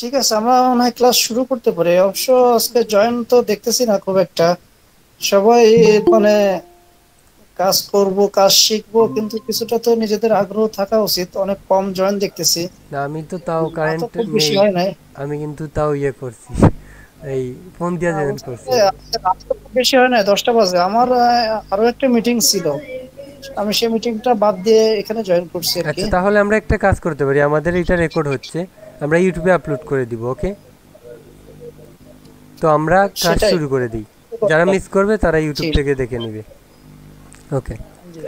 ঠিক আছে, আমরা মনে হয় ক্লাস শুরু করতে পারি। অবশ্য আজকে জয়েন তো দেখতেছি না খুব একটা। সবাই মানে কাজ করব, কাজ শিখবো, কিন্তু কিছুটা তো নিজেদের আগ্রহ থাকা উচিত। অনেক কম জয়েন দেখতেছি। না, আমি তো তাও তো কারেন্ট খুব বেশি নেই। হয় নাই। আমি কিন্তু তাও ইয়ে করছি, এই ফোন দিয়ে জয়েন বলছি করছি। যে আজকে রাত তো খুব বেশি হয় নাই, 10টা বাজে। আমার আরো একটা মিটিং ছিল, আমি সেই মিটিংটা বাদ দিয়ে এখানে জয়েন করছি আর কি। আচ্ছা, তাহলে আমরা একটা কাজ করতে পারি, আমাদের এটা রেকর্ড হচ্ছে, আমরা ইউটিউবে আপলোড করে দিব, ওকে? তো আমরা কাজ সেটাই শুরু করে দিই। যারা করতে মিস করবে তারা ইউটিউব ঠিক। থেকে দেখে নেবে। ওকে। জি।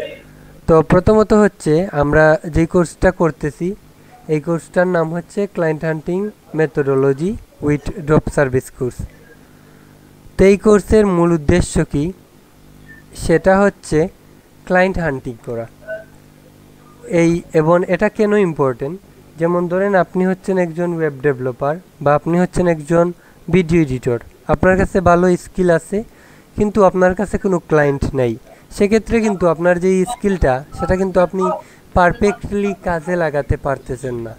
তো প্রথমত হচ্ছে আমরা যেই কোর্সটা করতেছি, এই কোর্সটার নাম হচ্ছে client hunting methodology with drop service course. তো এই কোর্সের মূল উদ্দেশ্য কি? সেটা হচ্ছে ক্লায়েন্ট হান্টিং করা। এই এবং এটা কেন ইম্পর্টেন্ট? যেমন ধরেন আপনি হচ্ছেন একজন ওয়েব ডেভেলপার বা আপনি হচ্ছেন একজন ভিডিও এডিটর, আপনার কাছে ভালো স্কিল আছে কিন্তু আপনার কাছে কোনো ক্লায়েন্ট নেই। সেক্ষেত্রে কিন্তু আপনার যে স্কিলটা সেটা কিন্তু আপনি পারফেক্টলি কাজে লাগাতে পারতেছেন না।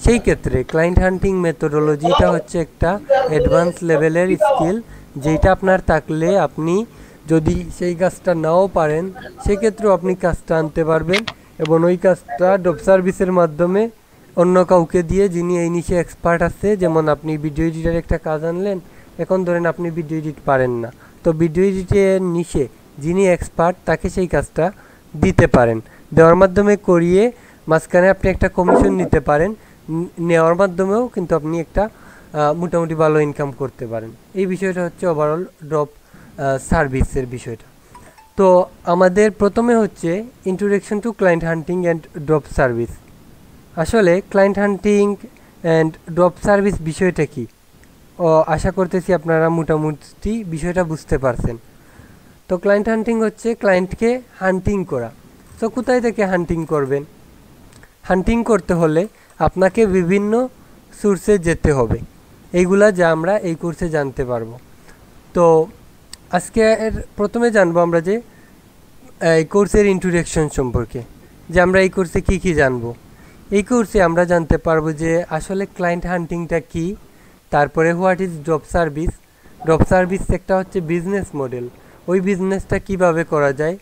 সেই ক্ষেত্রে ক্লায়েন্ট হান্টিং মেথোডোলজিটা হচ্ছে একটা অ্যাডভান্স লেভেলের স্কিল, যেটা আপনার থাকলে আপনি যদি সেই কাজটা নাও পারেন সেক্ষেত্রেও আপনি কাজটা আনতে পারবেন, এবং ওই কাজটা ডব সার্ভিসের মাধ্যমে অন্য কাউকে দিয়ে যিনি এই নিচে এক্সপার্ট আছে। যেমন আপনি ভিডিও এডিটার একটা কাজ আনলেন, এখন ধরেন আপনি ভিডিও এডিট পারেন না, তো ভিডিও এডিটের নিচে যিনি এক্সপার্ট তাকে সেই কাজটা দিতে পারেন, দেওয়ার মাধ্যমে করিয়ে মাঝখানে আপনি একটা কমিশন নিতে পারেন। নেওয়ার মাধ্যমেও কিন্তু আপনি একটা মোটামুটি ভালো ইনকাম করতে পারেন। এই বিষয়টা হচ্ছে ওভারঅল ড্রপ সার্ভিসের বিষয়টা। তো আমাদের প্রথমে হচ্ছে introduction to client hunting and drop service. আসলে client hunting and drop service বিষয়টা কি, ও আশা করতেছি আপনারা মোটামুটি বিষয়টা বুঝতে পারছেন। তো ক্লায়েন্ট হান্টিং হচ্ছে ক্লায়েন্টকে হান্টিং করা। তো কোথায় থেকে হান্টিং করবেন? হান্টিং করতে হলে আপনাকে বিভিন্ন সোর্সে যেতে হবে, এইগুলা যা আমরা এই কোর্সে জানতে পারবো। তো আজকে এর প্রথমে জানবো আমরা যে এই কোর্সের ইন্ট্রোডাকশন সম্পর্কে, যে আমরা এই কোর্সে কি কি জানবো। এই কোর্সে আমরা জানতে পারবো যে আসলে ক্লায়েন্ট হান্টিংটা কি, তারপরে what is drop service. Drop service একটা হচ্ছে বিজনেস মডেল, ওই বিজনেসটা কিভাবে করা যায়,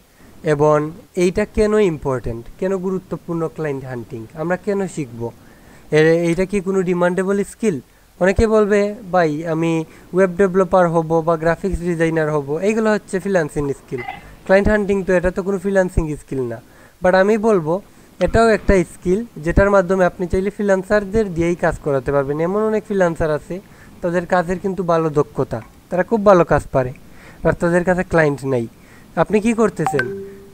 এবং এইটা কেন ইম্পর্ট্যান্ট, কেন গুরুত্বপূর্ণ ক্লায়েন্ট হান্টিং, আমরা কেন শিখব, এইটা কি কোনো ডিমান্ডেবল স্কিল? অনেকে বলবে ভাই আমি ওয়েব ডেভেলপার হব বা গ্রাফিক্স ডিজাইনার হব, এইগুলো হচ্ছে ফ্রিল্যান্সিং স্কিল। ক্লায়েন্ট হান্টিং তো এটা তো কোনো ফ্রিল্যান্সিং স্কিল না। বাট আমি বলবো এটাও একটা স্কিল, যেটার মাধ্যমে আপনি চাইলে ফ্রিল্যান্সারদের দিয়েই কাজ করাতে পারবেন। এমন অনেক ফ্রিল্যান্সার আছে তাদের কাজের কিন্তু ভালো দক্ষতা, তারা খুব ভালো কাজ পারে, আর তাদের কাছে ক্লায়েন্ট নেই। আপনি কি করতেছেন?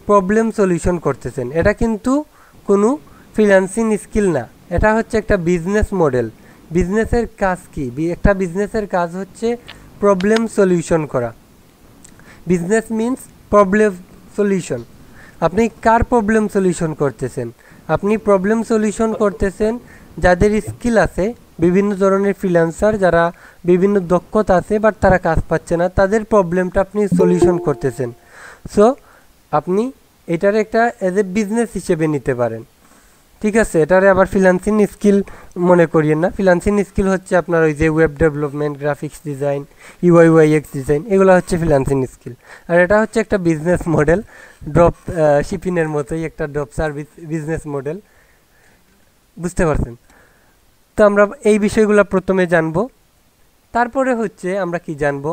প্রবলেম সলিউশন করতেছেন। এটা কিন্তু কোনো ফ্রিল্যান্সিং স্কিল না, এটা হচ্ছে একটা বিজনেস মডেল। বিজনেসের কাজ কি? একটা বিজনেসের কাজ হচ্ছে প্রবলেম সলিউশন করা। Business means problem solution. আপনি কার প্রবলেম সলিউশন করতেছেন? আপনি প্রবলেম সলিউশন করতেছেন যাদের স্কিল আছে, বিভিন্ন ধরনের ফ্রিল্যান্সার যারা বিভিন্ন দক্ষতা আছে বাট তারা কাজ পাচ্ছে না, তাদের প্রবলেমটা আপনি সলিউশন করতেছেন। সো আপনি এটার একটা এজ এ বিজনেস হিসেবে নিতে পারেন। ঠিক আছে, এটারে আবার ফ্রিল্যান্সিং স্কিল মনে করিয়েন না। ফ্রিল্যান্সিং স্কিল হচ্ছে আপনার ওই যে web development, graphics design, UI design, এগুলো হচ্ছে ফ্রিল্যান্সিং স্কিল। আর এটা হচ্ছে একটা বিজনেস মডেল, ড্রপ শিপিংয়ের মতোই একটা ড্রপ সার্ভিস বিজনেস মডেল। বুঝতে পারছেন? তো আমরা এই বিষয়গুলো প্রথমে জানবো, তারপরে হচ্ছে আমরা কি জানবো,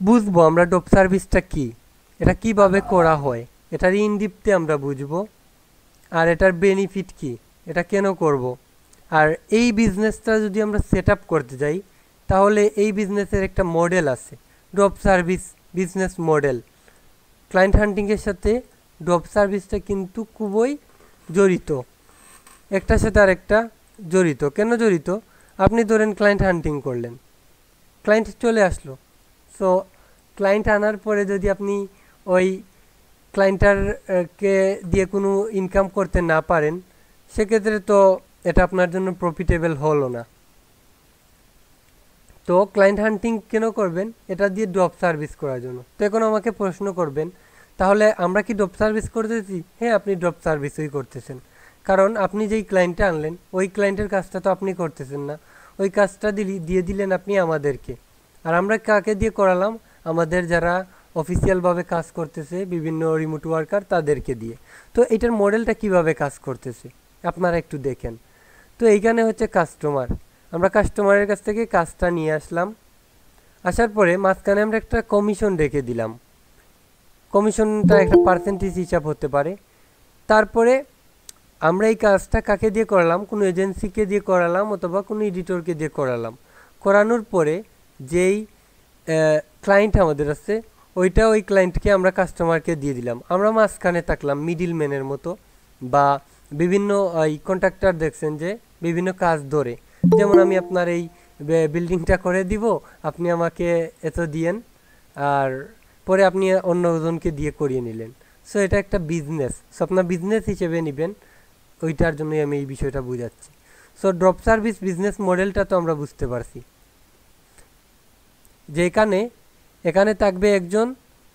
বুঝবো আমরা ড্রপ সার্ভিসটা কি, এটা কিভাবে করা হয়, এটার ইনডিপতে আমরা বুঝবো, আর এটার বেনিফিট কি, এটা কেন করব। আর এই বিজনেসটা যদি আমরা সেট আপ করতে যাই, তাহলে এই বিজনেসের একটা মডেল আছে, drop service business model. Client হান্টিংয়ের সাথে ড্রপ সার্ভিসটা কিন্তু খুবই জড়িত, একটার সাথে আরেকটা জড়িত। কেন জড়িত? আপনি ধরেন ক্লায়েন্ট হান্টিং করলেন, ক্লায়েন্ট চলে আসলো। সো ক্লায়েন্ট আনার পরে যদি আপনি ওই ক্লায়েন্টারকে দিয়ে কোনো ইনকাম করতে না পারেন, সেক্ষেত্রে তো এটা আপনার জন্য প্রফিটেবল হলো না। তো ক্লায়েন্ট হান্টিং কেন করবেন? এটা দিয়ে ড্রপ সার্ভিস করার জন্য। তো এখন আমাকে প্রশ্ন করবেন, তাহলে আমরা কি ড্রপ সার্ভিস করতেছি? হ্যাঁ, আপনি ড্রপ সার্ভিসই করতেছেন, কারণ আপনি যেই ক্লায়েন্টটা আনলেন ওই ক্লায়েন্টের কাজটা তো আপনি করতেছেন না, ওই কাজটা দিয়ে দিলেন আপনি আমাদেরকে। আর আমরা কাকে দিয়ে করালাম? আমাদের যারা অফিসিয়ালভাবে কাজ করতেছে বিভিন্ন রিমোট ওয়ার্কার তাদেরকে দিয়ে। তো এটার মডেলটা কিভাবে কাজ করতেছে আপনারা একটু দেখেন। তো এইখানে হচ্ছে কাস্টমার, আমরা কাস্টমারের কাছ থেকে কাজটা নিয়ে আসলাম, আসার পরে মাঝখানে আমরা একটা কমিশন রেখে দিলাম, কমিশনটা একটা পার্সেন্টেজ হিসাব হতে পারে। তারপরে আমরা এই কাজটা কাকে দিয়ে করালাম? কোনো এজেন্সিকে দিয়ে করালাম অথবা কোনো এডিটরকে দিয়ে করালাম। করানোর পরে যেই ক্লায়েন্ট আমাদের আছে ওইটা ওই ক্লায়েন্টকে আমরা কাস্টমারকে দিয়ে দিলাম। আমরা মাঝখানে থাকলাম মিডিল ম্যানের মতো, বা বিভিন্ন এই কন্ট্রাক্টর দেখছেন যে বিভিন্ন কাজ ধরে, যেমন আমি আপনার এই বিল্ডিংটা করে দিব, আপনি আমাকে এত দিয়েন, আর পরে আপনি অন্যজনকে দিয়ে করিয়ে নিলেন। সো এটা একটা বিজনেস, সো আপনার বিজনেস হিসেবে নেবেন, ওইটার জন্যই আমি এই বিষয়টা বুঝাচ্ছি। সো ড্রপ সার্ভিস বিজনেস মডেলটা তো আমরা বুঝতে পারছি, যে এখানে থাকবে একজন,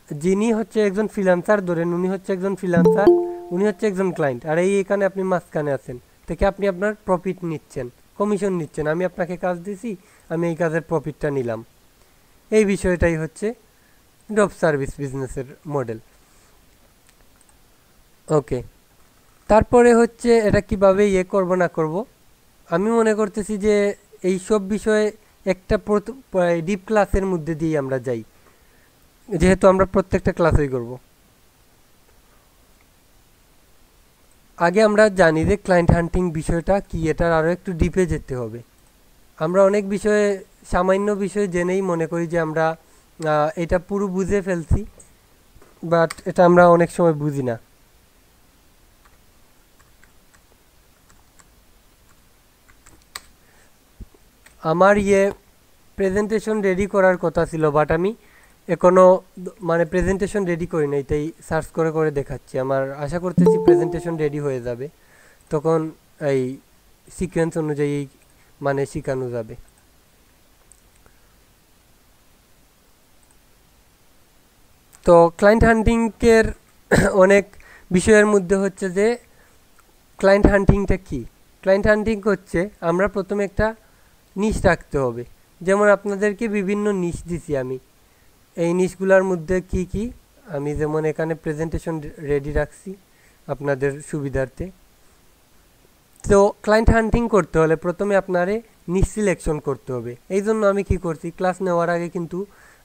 যিনি হচ্ছে একজন ফ্রিল্যান্সার, ধরেন উনি হচ্ছে একজন ফ্রিল্যান্সার, উনি হচ্ছে একজন ক্লায়েন্ট, আর এই এখানে আপনি মাঝখানে আছেন, থেকে আপনি আপনার প্রফিট নিচ্ছেন, কমিশন নিচ্ছেন। আমি আপনাকে কাজ দিছি, আমি এই কাজের প্রফিটটা নিলাম। এই বিষয়টাই হচ্ছে ড্রপ সার্ভিস বিজনেসের মডেল। ওকে, তারপরে হচ্ছে এটা কিভাবে করব না করব, আমি মনে করতেছি যে এই সব বিষয়ে একটা ডিপ ক্লাসের মধ্যে দিয়ে আমরা যাই, যেহেতু আমরা প্রত্যেকটা ক্লাসই করব। আগে আমরা জানি যে ক্লায়েন্ট হান্টিং বিষয়টা কি, এটার আরও একটু ডিপে যেতে হবে। আমরা অনেক বিষয়ে সামান্য বিষয় জেনেই মনে করি যে আমরা এটা পুরো বুঝে ফেলছি, বাট এটা আমরা অনেক সময় বুঝি না। আমার প্রেজেন্টেশন রেডি করার কথা ছিল, বাট আমি এখনও মানে প্রেজেন্টেশন রেডি করি নাই, তাই সার্চ করে করে দেখাচ্ছি। আমার আশা করতেছি প্রেজেন্টেশন রেডি হয়ে যাবে, তখন এই সিকোয়েন্স অনুযায়ী মানে শেখানো যাবে। তো ক্লায়েন্ট হান্টিংয়ের অনেক বিষয়ের মধ্যে হচ্ছে যে ক্লায়েন্ট হান্টিংটা কি। ক্লায়েন্ট হান্টিং হচ্ছে আমরা প্রথমে একটা নিশ রাখতে হবে, যেমন আপনাদেরকে বিভিন্ন নিশ দিছি আমি, এই নিশগুলোর মধ্যে কি কি আমি যেমন এখানে প্রেজেন্টেশন রেডি রাখছি আপনাদের সুবিধার্থে। তো ক্লায়েন্ট হান্টিং করতে হলে প্রথমে আপনারে নিশ সিলেকশন করতে হবে। এই জন্য আমি কি করছি, ক্লাস নেওয়ার আগে কিন্তু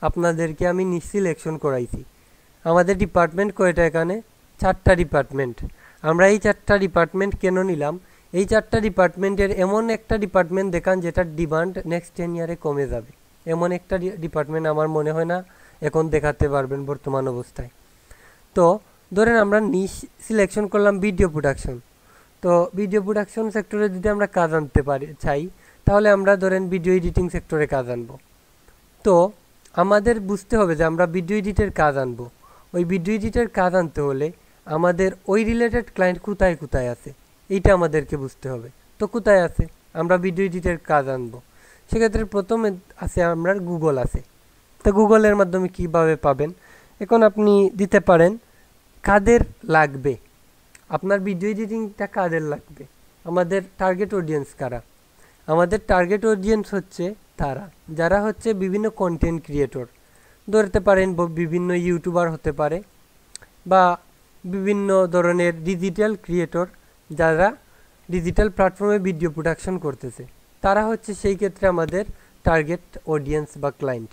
আপনাদেরকে আমি নিশ সিলেকশন করাইছি। আমাদের ডিপার্টমেন্ট কয়টা? এখানে 4টা ডিপার্টমেন্ট। আমরা এই 4টা ডিপার্টমেন্ট কেন নিলাম? এই 4টা ডিপার্টমেন্টের এমন একটা ডিপার্টমেন্ট দেখান যেটার ডিমান্ড নেক্সট 10 ইয়ারে কমে যাবে, এমন একটা ডিপার্টমেন্ট আমার মনে হয় না এখন দেখাতে পারবেন বর্তমান অবস্থায়। তো ধরেন আমরা নিশ সিলেকশন করলাম ভিডিও প্রোডাকশন। তো ভিডিও প্রোডাকশন সেক্টরে যদি আমরা কাজ আনতে চাই, তাহলে আমরা ধরেন ভিডিও এডিটিং সেক্টরে কাজ আনবো। তো আমাদের বুঝতে হবে যে আমরা ভিডিও এডিটের কাজ আনবো, ওই ভিডিও এডিটের কাজ আনতে হলে আমাদের ওই রিলেটেড ক্লায়েন্ট কোথায় কোথায় আছে এইটা আমাদেরকে বুঝতে হবে। তো কোথায় আছে? আমরা ভিডিও এডিটের কাজ আনবো, সেক্ষেত্রে প্রথমে আছে আমরা গুগল আছে। তো গুগলের মাধ্যমে কিভাবে পাবেন? এখন আপনি দিতে পারেন কাদের লাগবে, আপনার ভিডিও এডিটিংটা কাদের লাগবে, আমাদের টার্গেট অডিয়েন্স কারা? আমাদের টার্গেট অডিয়েন্স হচ্ছে তারা যারা হচ্ছে বিভিন্ন কন্টেন্ট ক্রিয়েটর, ধরতে পারেন বিভিন্ন ইউটিউবার হতে পারে, বা বিভিন্ন ধরনের ডিজিটাল ক্রিয়েটর যারা ডিজিটাল প্ল্যাটফর্মে ভিডিও প্রোডাকশন করতেছে, তারা হচ্ছে সেই ক্ষেত্রে আমাদের টার্গেট অডিয়েন্স বা ক্লায়েন্ট।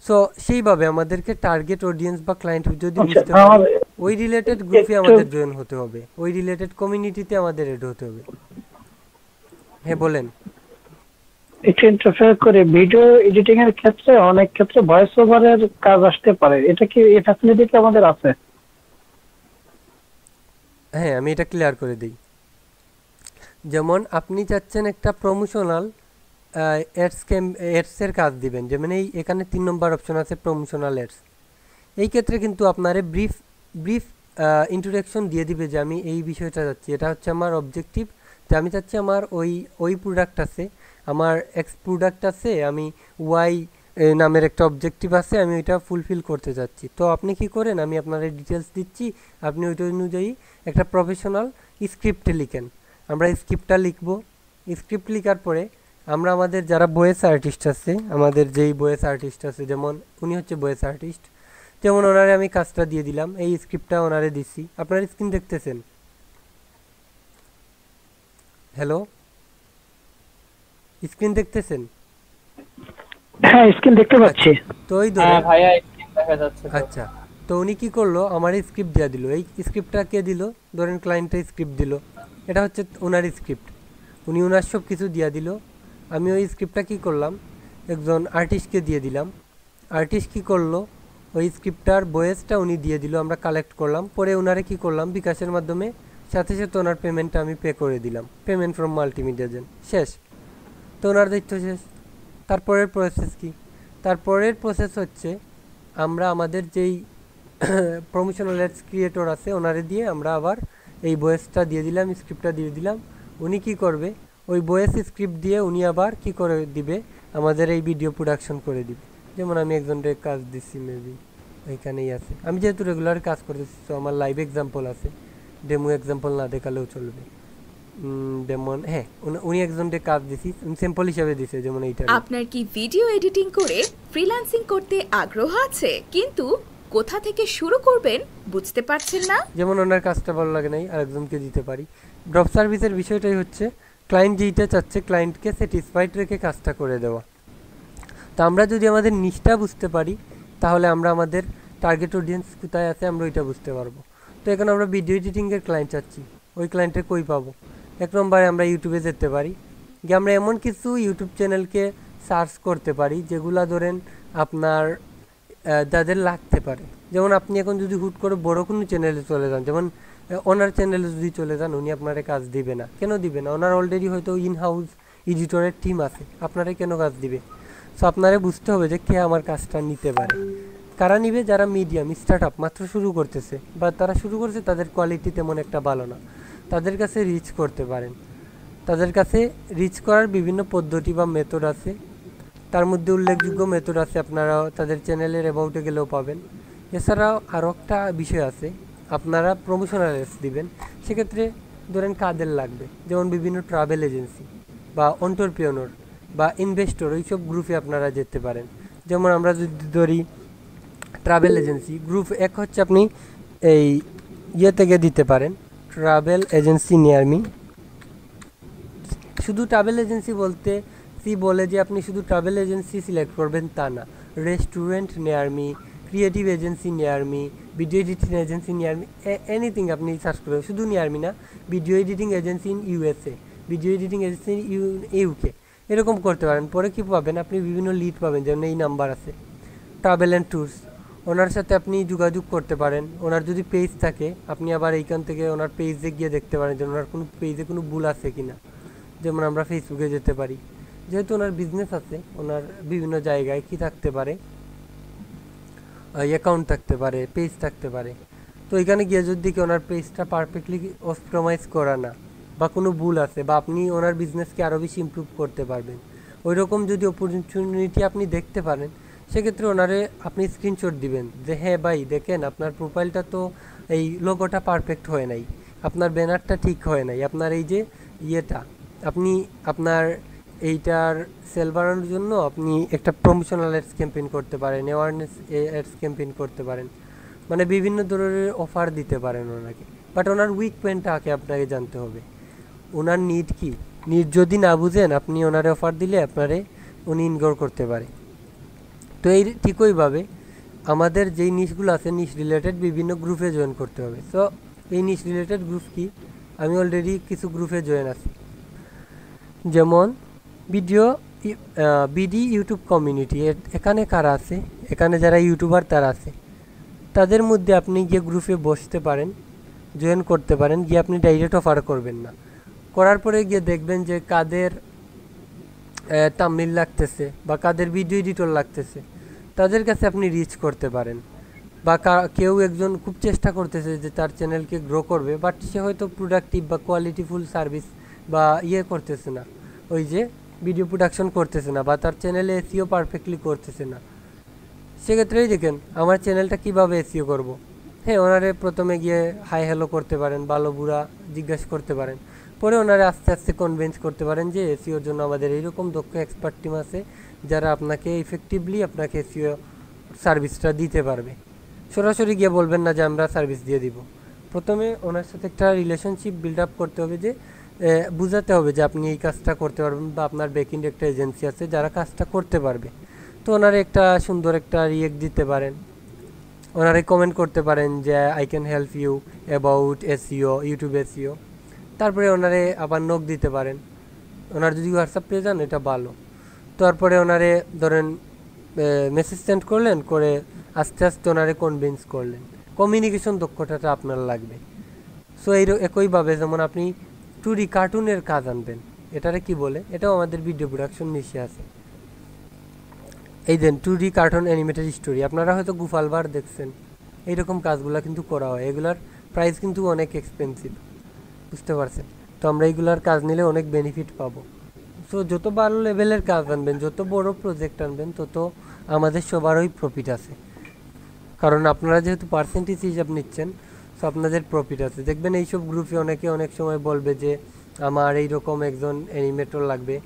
সো সেইভাবে আমাদেরকে টার্গেট অডিয়েন্স বা ক্লায়েন্ট যদি বুঝতে পারি, ওই রিলেটেড গ্রুপে আমাদের জয়েন হতে হবে, ওই রিলেটেড কমিউনিটিতে আমাদের এড হতে হবে। হ্যাঁ বলেন। একটু ইন্টারফেয়ার করে, ভিডিও এডিটিং এর ক্ষেত্রে অনেক ক্ষেত্রে ভয়েস ওভারের কাজ আসতে পারে, এটা কি এই ফ্যাসিলিটি কি আমাদের আছে? হ্যাঁ, আমি এটা ক্লিয়ার করে দিই। যেমন আপনি চাচ্ছেন একটা প্রমোশনাল এডসের কাজ দিবেন, যেমন এখানে 3 নম্বর অপশন আছে প্রমোশনাল এডস। এই ক্ষেত্রে কিন্তু আপনারে ব্রিফ ইন্ট্রোডাকশন দিয়ে দিবে যে আমি এই বিষয়টা চাচ্ছি, এটা হচ্ছে আমার অবজেক্টিভ, যে আমি চাচ্ছি আমার ওই প্রোডাক্ট আছে, আমার এক্স প্রোডাক্ট আছে, আমি ওয়াই নামের একটা অবজেক্টিভ আছে, আমি ওইটা ফুলফিল করতে চাচ্ছি। তো আপনি কি করেন, আমি আপনার ডিটেলস দিচ্ছি, আপনি ওইটা অনুযায়ী একটা প্রফেশনাল স্ক্রিপ্ট লিখেন। আমরা স্ক্রিপ্টটা লিখব। স্ক্রিপ্ট লেখার পরে আমরা আমাদের যারা ভয়েস আর্টিস্ট আছে, আমাদের যেই ভয়েস আর্টিস্ট আছে, যেমন উনি হচ্ছে ভয়েস আর্টিস্ট, যেমন ওনারে আমি কাজটা দিয়ে দিলাম, এই স্ক্রিপ্টটা ওনারে দিচ্ছি। আপনার স্ক্রিন দেখতেছেন? হ্যালো, স্ক্রিন দেখতেছেন? হ্যাঁ স্ক্রিন দেখতে পাচ্ছি। তো ওই হ্যাঁ ধরে ভাইয়া স্ক্রিন দেখা যাচ্ছে তো। আচ্ছা, তো উনি কি করলো, আমার স্ক্রিপ্ট দিয়ে দিল। এই স্ক্রিপ্টটা কে দিল? ধরেন ক্লায়েন্টের স্ক্রিপ্ট দিল, এটা হচ্ছে ওনার স্ক্রিপ্ট, উনি ওনার সব কিছু দিয়ে দিল। আমি ওই স্ক্রিপ্টটা কি করলাম, একজন আর্টিস্টকে দিয়ে দিলাম। আর্টিস্ট কি করলো, ওই স্ক্রিপ্টটার ভয়েসটা উনি দিয়ে দিল, আমরা কালেক্ট করলাম। পরে ওনারে কি করলাম, বিকাশের মাধ্যমে সাথে সাথে ওনার পেমেন্টটা আমি পে করে দিলাম, পেমেন্ট ফ্রম মাল্টিমিডিয়া জেন, শেষ। তো ওনার দায়িত্ব শেষ। তারপরের প্রসেস কি? তারপরের প্রসেস হচ্ছে আমরা আমাদের যেই প্রমোশনাল অ্যাডস ক্রিয়েটর আছে ওনারে দিয়ে আমরা আবার এই ভয়েসটা দিয়ে দিলাম, স্ক্রিপ্টটা দিয়ে দিলাম। উনি কি করবে, ওই ভয়েস স্ক্রিপ্ট দিয়ে উনি আবার কি করে দিবে, আমাদের এই ভিডিও প্রোডাকশন করে দিবে। যেমন আমি একজনের কাজ দিচ্ছি, মেবি ওইখানেই আছে। আমি যেহেতু রেগুলার কাজ করতেছি, তো আমার লাইভ এক্সাম্পল আছে, ডেমো এক্সাম্পল না দেখালেও চলবে। যেমন হ্যাঁ, উনি একজনকে কাজ দিছি, স্যাম্পল হিসাবে দিছে, যেমন এইটা। আপনার কি ভিডিও এডিটিং করে ফ্রিল্যান্সিং করতে আগ্রহ আছে, কিন্তু কোথা থেকে শুরু করবেন বুঝতে পারছেন না? যেমন ওনার কাজটা ভালো লাগে নাই, আরেকজনকে দিতে পারি। ড্রপ সার্ভিসের বিষয়টাই হচ্ছে ক্লায়েন্ট যেইটা চাচ্ছে ক্লায়েন্টকে স্যাটিসফাইড রেখে কাজটা করে দেওয়া। তো আমরা যদি আমাদের নিশটা বুঝতে পারি, তাহলে আমরা আমাদের টার্গেট অডিয়েন্স কোথায় আছে আমরা ওইটা বুঝতে পারবো। তো এখন আমরা ভিডিও এডিটিংয়ের ক্লায়েন্ট চাচ্ছি, ওই ক্লায়েন্টের কই পাবো? এক নম্বরে আমরা ইউটিউবে যেতে পারি, গিয়ে আমরা এমন কিছু ইউটিউব চ্যানেলকে সার্চ করতে পারি যেগুলা ধরেন আপনার যাদের লাগতে পারে। যেমন আপনি এখন যদি হুট করে বড় কোনো চ্যানেলে চলে যান, যেমন ওনার চ্যানেলে যদি চলে যান, উনি আপনারে কাজ দিবে না। কেন দিবে না? ওনার অলরেডি হয়তো ইন হাউস এডিটরের টিম আছে, আপনারে কেন কাজ দিবে? সো আপনারে বুঝতে হবে যে কে আমার কাজটা নিতে পারে। কারা নিবে? যারা মিডিয়াম স্টার্ট আপ মাত্র শুরু করতেছে, বা তারা শুরু করছে, তাদের কোয়ালিটি তেমন একটা ভালো না, তাদের কাছে রিচ করতে পারেন। তাদের কাছে রিচ করার বিভিন্ন পদ্ধতি বা মেথড আছে, তার মধ্যে উল্লেখযোগ্য মেথড আছে, আপনারা তাদের চ্যানেলের অ্যাবাউটে গেলেও পাবেন। এছাড়াও আরও একটা বিষয় আছে, আপনারা প্রমোশনাল অ্যাডস দিবেন, সেক্ষেত্রে ধরেন কাদের লাগবে, যেমন বিভিন্ন ট্রাভেল এজেন্সি বা এন্টারপ্রেনিউর বা ইনভেস্টর, ওইসব গ্রুপে আপনারা যেতে পারেন। যেমন আমরা যদি ধরি ট্রাভেল এজেন্সি গ্রুপ এক হচ্ছে, আপনি এই ইয়ে থেকে দিতে পারেন, ট্রাভেল এজেন্সি নিয়ার মি। শুধু ট্রাভেল এজেন্সি বলতে বলে যে আপনি শুধু ট্রাভেল এজেন্সি সিলেক্ট করবেন তা না, restaurant near me, creative agency near me, video editing agency near me, anything আপনি সার্চ করবেন। শুধু নিয়ার মি না, video editing agency in USA, video editing agency in UK, এরকম করতে পারেন। পরে কি পাবেন, আপনি বিভিন্ন লিড পাবেন, যেমন এই নাম্বার আছে ট্রাভেল অ্যান্ড ট্যুরস, ওনার সাথে আপনি যোগাযোগ করতে পারেন। ওনার যদি পেজ থাকে, আপনি আবার এইখান থেকে ওনার পেজে গিয়ে দেখতে পারেন যে ওনার কোনো পেজে কোনো ভুল আছে কিনা। যেমন আমরা ফেসবুকে যেতে পারি, যেহেতু ওনার বিজনেস আছে, ওনার বিভিন্ন জায়গায় কি থাকতে পারে, অ্যাকাউন্ট থাকতে পারে, পেজ থাকতে পারে। তো এখানে গিয়ে যদি দেখি ওনার পেজটা পারফেক্টলি অপটিমাইজ করা না, বা কোনো ভুল আছে, বা আপনি ওনার বিজনেসকে আরও বেশি ইমপ্রুভ করতে পারবেন, ওই রকম যদি অপরচুনিটি আপনি দেখতে পারেন, সেক্ষেত্রে ওনারে আপনি স্ক্রিনশট দিবেন যে হ্যাঁ ভাই দেখেন, আপনার প্রোফাইলটা তো এই লোগোটা পারফেক্ট হয় নাই, আপনার ব্যানারটা ঠিক হয় নাই, আপনার এই যে ইয়েটা, আপনি আপনার এইটার সেল বাড়ানোর জন্য আপনি একটা প্রমোশনাল অ্যাডস ক্যাম্পেইন করতে পারেন, অ্যাওয়ারনেস অ্যাডস ক্যাম্পেইন করতে পারেন, মানে বিভিন্ন ধরনের অফার দিতে পারেন ওনাকে। বাট ওনার উইক পয়েন্টটা আগে আপনাকে জানতে হবে, ওনার নিড কি। নিড যদি না বুঝেন, আপনি ওনারে অফার দিলে আপনারে উনি ইনগোর করতে পারে। তো এই ঠিক ওইভাবে আমাদের যেই নিশগুলো আছে, নিশ রিলেটেড বিভিন্ন গ্রুপে জয়েন করতে হবে। সো এই নিশ রিলেটেড গ্রুপ কি, আমি অলরেডি কিছু গ্রুপে জয়েন আছি, যেমন বিডি ইউটিউব কমিউনিটি। এখানে কারা আছে, এখানে যারা ইউটিউবার তারা আছে, তাদের মধ্যে আপনি গিয়ে গ্রুপে বসতে পারেন, জয়েন করতে পারেন, গিয়ে আপনি ডাইরেক্ট অফার করবেন না, করার পরে গিয়ে দেখবেন যে কাদের তামিল লাগতেছে বা কাদের ভিডিও এডিটর লাগতেছে, তাদের কাছে আপনি রিচ করতে পারেন। বা কেউ একজন খুব চেষ্টা করতেছে যে তার চ্যানেলকে গ্রো করবে, বাট সে হয়তো প্রোডাক্টিভ বা কোয়ালিটিফুল সার্ভিস বা করতেছে না, ওই যে ভিডিও প্রোডাকশন করতেছে না, বা তার চ্যানেলে এসইও পারফেক্টলি করতেছে না। সেক্ষেত্রেই দেখেন আমার চ্যানেলটা কীভাবে এসইও করব, হ্যাঁ, ওনারে প্রথমে গিয়ে হাই হ্যালো করতে পারেন, ভালো বুড়া জিজ্ঞাসা করতে পারেন, পরে ওনারে আস্তে আস্তে কনভিন্স করতে পারেন যে এসিওর জন্য আমাদের এইরকম দক্ষ এক্সপার্ট টিম আছে যারা আপনাকে ইফেক্টিভলি আপনাকে এসিও সার্ভিসটা দিতে পারবে। সরাসরি গিয়ে বলবেন না যে আমরা সার্ভিস দিয়ে দিব। প্রথমে ওনার সাথে একটা রিলেশনশিপ বিল্ড আপ করতে হবে, যে বুঝাতে হবে যে আপনি এই কাজটা করতে পারবেন বা আপনার ব্যাকএন্ড একটা এজেন্সি আছে যারা কাজটা করতে পারবে। তো ওনারে একটা সুন্দর একটা রিয়েক্ট দিতে পারেন, ওনারে কমেন্ট করতে পারেন যে I can help you about SEO, YouTube SEO. তারপরে ওনারে আবার নক দিতে পারেন, ওনার যদি হোয়াটসঅ্যাপ পেয়ে যান এটা ভালো। তারপরে ওনারে ধরেন মেসেজ সেন্ড করলেন, করে আস্তে আস্তে ওনারে কনভিন্স করলেন। কমিউনিকেশন দক্ষতাটা আপনার লাগবে। সো একইভাবে যেমন আপনি 2D কার্টুনের কাজ আনবেন, এটারে কি বলে, এটাও আমাদের ভিডিও প্রোডাকশন নিচে আছে। এই দেন 2D কার্টুন অ্যানিমেটেড স্টোরি, আপনারা হয়তো গুফালবার দেখছেন, এইরকম কাজগুলো কিন্তু করা হয়। এগুলার প্রাইস কিন্তু অনেক এক্সপেন্সিভ, বুঝতে পারছেন? তো আমরা এইগুলার কাজ নিলে অনেক বেনিফিট পাবো। সো যত ভালো লেভেলের কাজ আনবেন, যত বড় প্রজেক্ট আনবেন, তত আমাদের সবারই প্রফিট আছে। কারণ আপনারা যেহেতু পার্সেন্টেজ হিসাব নিচ্ছেন, সো আপনাদের প্রফিট আছে। দেখবেন এইসব গ্রুপে অনেকে অনেক সময় বলবে যে আমার এইরকম একজন অ্যানিমেটর লাগবে।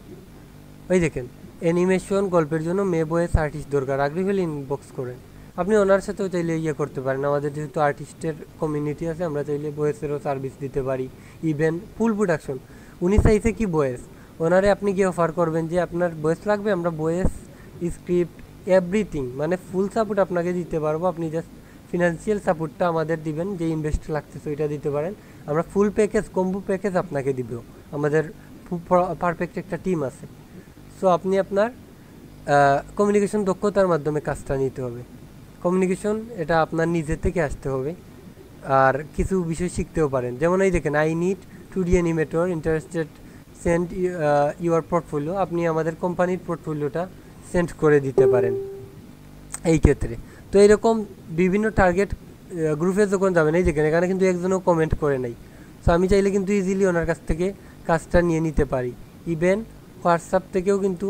ওই দেখেন, অ্যানিমেশন গল্পের জন্য মেয়ে বয়েস আর্টিস্ট দরকার, আগ্রহী হলে ইনবক্স করেন। আপনি ওনার সাথেও চাইলে ইয়ে করতে পারেন, আমাদের যেহেতু আর্টিস্টের কমিউনিটি আছে, আমরা চাইলে বয়েসেরও সার্ভিস দিতে পারি, ইভেন ফুল প্রোডাকশন। উনি চাইছে কি বয়েস, ওনারে আপনি গিয়ে অফার করবেন যে আপনার বয়েস লাগবে, আমরা বয়েস, স্ক্রিপ্ট, এভরিথিং মানে ফুল সাপোর্ট আপনাকে দিতে পারবো। আপনি জাস্ট ফিনান্সিয়াল সাপোর্টটা আমাদের দিবেন, যে ইনভেস্ট লাগতেছে ওইটা দিতে পারেন। আমরা ফুল প্যাকেজ, কম্বো প্যাকেজ আপনাকে দিব। আমাদের পারফেক্ট একটা টিম আছে। সো আপনি আপনার কমিউনিকেশন দক্ষতার মাধ্যমে কাজটা নিতে হবে। কমিউনিকেশন এটা আপনার নিজের থেকে আসতে হবে, আর কিছু বিষয় শিখতেও পারেন। যেমন এই দেখেন, I need 2D animator interested, send your portfolio. আপনি আমাদের কোম্পানির পোর্টফোলিওটা সেন্ড করে দিতে পারেন এই ক্ষেত্রে। তো এরকম বিভিন্ন টার্গেট গ্রুপে যখন যাবেন, এই দেখেন এখানে কিন্তু একজনও কমেন্ট করে নাই। সো আমি চাইলে কিন্তু ইজিলি ওনার কাছ থেকে কাজটা নিয়ে নিতে পারি। ইভেন হোয়াটসঅ্যাপ থেকেও কিন্তু,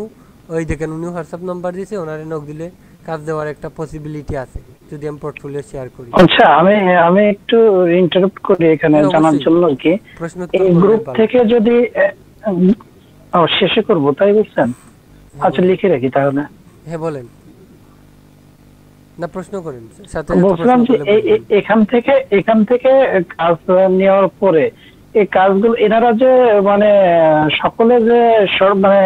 ওই দেখেন উনি হোয়াটসঅ্যাপ নাম্বার দিয়েছে, ওনারে নক দিলে কাজ দেওয়ার একটা পসিবিলিটি আছে যদি আমি পোর্টফোলিও শেয়ার করি। আচ্ছা, আমি আমি একটু ইন্টারাপ্ট করি এখানে জানার জন্য কি, এই গ্রুপ থেকে যদি শেষে করব তাই বলছেন? আচ্ছা, লিখে রাখি তাহলে। হ্যাঁ বলেন, না প্রশ্ন করেন সাথে। বলছিলাম যে এখান থেকে কাজ নেওয়ার পরে এই কাজগুলো এনারা যে মানে সকলে যে মানে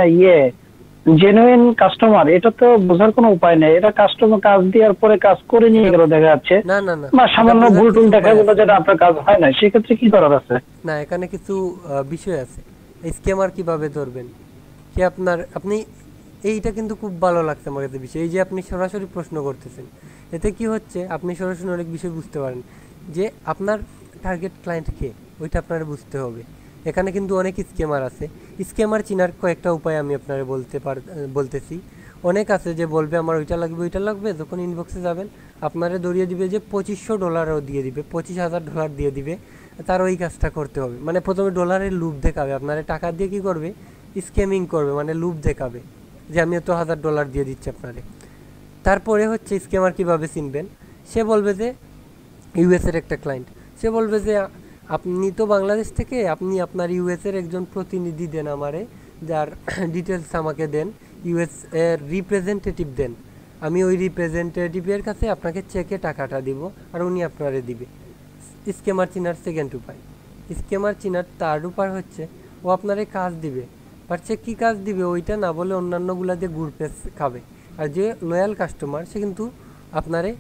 জেনুইন কাস্টমার, এটা তো বোঝার কোনো উপায় নেই। এটা কাস্টমার কাজ দেওয়ার পরে কাজ করে নিয়ে গেল দেখা যাচ্ছে, না না না, বা সামান্য ভুল টুল দেখা গেল যেটা আপনার কাজ হয় না, সেক্ষেত্রে কি করার আছে? না, এখানে কিছু বিষয় আছে। স্ক্যামার কিভাবে ধরবেন, কি আপনি এইটা কিন্তু খুব ভালো লাগছে আমার কাছে বিষয়, এই যে আপনি সরাসরি প্রশ্ন করতেছেন। এতে কি হচ্ছে, আপনি সরাসরি অনেক বিষয় বুঝতে পারেন যে আপনার টার্গেট ক্লায়েন্ট কে, ওইটা আপনার বুঝতে হবে। এখানে কিন্তু অনেক স্ক্যামার আছে। স্ক্যামার চিনার কয়েকটা উপায় আমি আপনার বলতেছি। অনেক আছে যে বলবে আমার ওইটা লাগবে, যখন ইনবক্সে যাবেন আপনারা দৌড়িয়ে দিবে যে $2500 দিয়ে দিবে, $25,000 দিয়ে দিবে, তার ওই কাজটা করতে হবে। মানে প্রথমে ডলারের লুপ দেখাবে, আপনারা টাকা দিয়ে কি করবে, স্ক্যামিং করবে, মানে লুপ দেখাবে যে আমি এত $1000 দিয়ে দিচ্ছি আপনারে। তারপরে হচ্ছে স্ক্যামার কিভাবে চিনবেন, সে বলবে যে ইউএসের একটা ক্লায়েন্ট, সে বলবে যে আপনি তো বাংলাদেশ থেকে, আপনি আপনার ইউএসের একজন প্রতিনিধি দেন আমারে, যার ডিটেলস আমাকে দেন, ইউএস এর রিপ্রেজেন্টেটিভ দেন, আমি ওই রিপ্রেজেন্টেটিভের কাছে আপনাকে চেকে টাকাটা দিব, আর উনি আপনারে দিবে। স্ক্যামার চিনার সেকেন্ড উপায়। স্ক্যামার চিনার থার্ড উপায় হচ্ছে, ও আপনারে কাজ দিবে, বাট সে কী কাজ দিবে ওইটা না বলে অন্যান্যগুলা দিয়ে ঘুরপেস খাবে। আর যে লয়াল কাস্টমার, সে কিন্তু আপনারে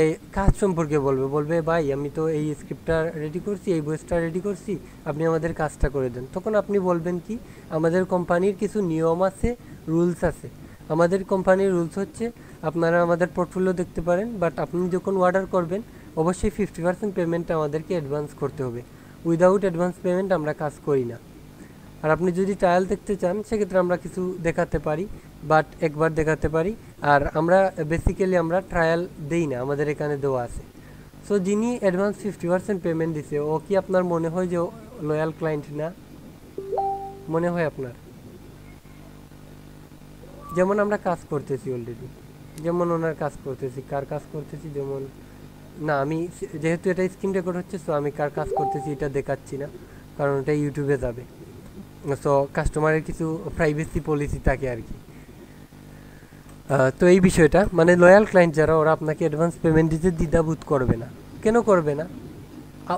এই কাজ সম্পর্কে বলবে ভাই আমি তো এই স্ক্রিপ্টটা রেডি করছি, এই বয়েসটা রেডি করছি, আপনি আমাদের কাজটা করে দেন। তখন আপনি বলবেন কি, আমাদের কোম্পানির কিছু নিয়ম আছে, রুলস আছে। আমাদের কোম্পানির রুলস হচ্ছে আপনারা আমাদের পোর্টফোলিও দেখতে পারেন, বাট আপনি যখন অর্ডার করবেন অবশ্যই 50% পেমেন্টটা আমাদেরকে অ্যাডভান্স করতে হবে। উইদাউট অ্যাডভান্স পেমেন্ট আমরা কাজ করি না। আর আপনি যদি ট্রায়াল দেখতে চান, সেক্ষেত্রে আমরা কিছু দেখাতে পারি, বাট একবার দেখাতে পারি। আর আমরা বেসিক্যালি আমরা ট্রায়াল দেই না, আমাদের এখানে দেওয়া আছে। সো যিনি অ্যাডভান্স 50% পেমেন্ট দিছে, ও কি আপনার মনে হয় যে লয়াল ক্লায়েন্ট না? মনে হয় আপনার? যেমন আমরা কাজ করতেছি অলরেডি, যেমন ওনার কাজ করতেছি, কার কাজ করতেছি, যেমন না, আমি যেহেতু এটা স্ক্রিন রেকর্ড হচ্ছে, সো আমি কার কাজ করতেছি এটা দেখাচ্ছি না, কারণ এটা ইউটিউবে যাবে। সো কাস্টমারের কিছু প্রাইভেসি পলিসি থাকে আর কি। তো এই বিষয়টা মানে লয়াল ক্লায়েন্ট যারা, ওরা আপনাকে অ্যাডভান্স পেমেন্ট দিতে দ্বিধাবোধ করবে না। কেন করবে না?